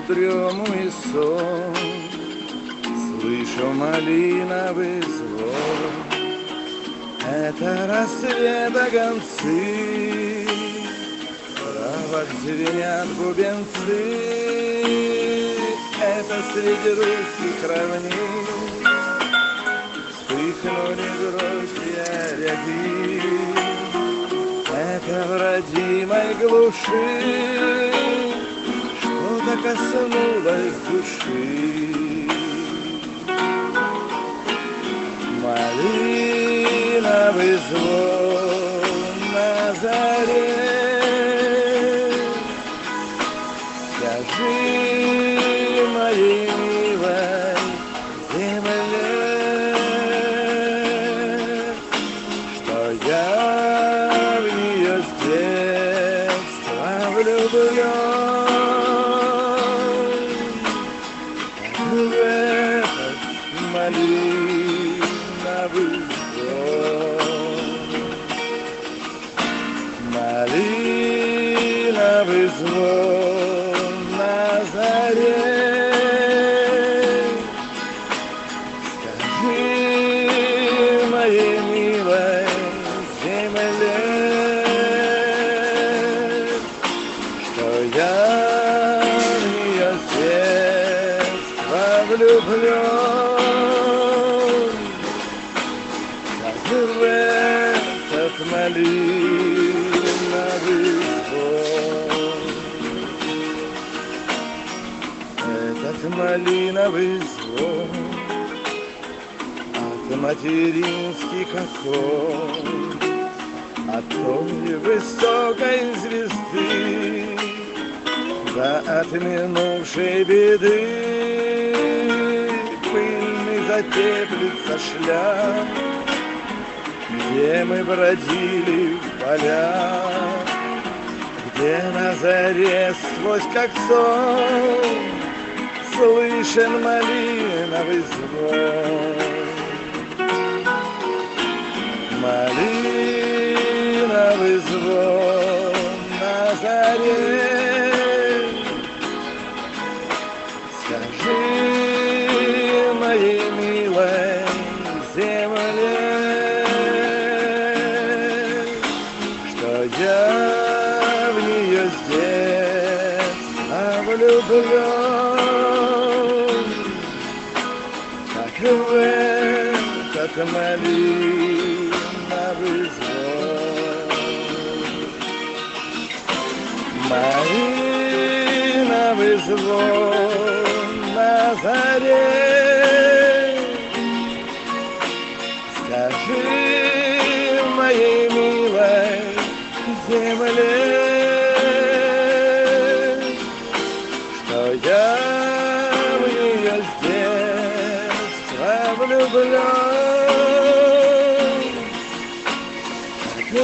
Дрему и сон, слышу малиновый звон. Это рассвета гонцы, в травах звенят бубенцы. Это среди русских равнин вспыхнули гроздья рябин. Это в родимой глуши что-то коснулось души. Малиновый звон на заре. Скажи моей милой земле, что я в нее с детства влюблен. Малиновый звон, малиновый звон на заре. Скажи моей милой земле, что я в нее с детства влюблен. Этот малиновый звон, этот малиновый звон от материнских окон, от той высокой звезды, да от минувшей беды. Пыльный затеплится шлях, где мы бродили в полях, где на заре сквозь как сон слышен малиновый звон. Малиновый звон на заре. Скажи моей милой земле, я в нее с детства влюблен, как в этот малиновый звон. Малиновый звон на заре. Скажи моей милой земле, что я в нее с детства влюблен, как в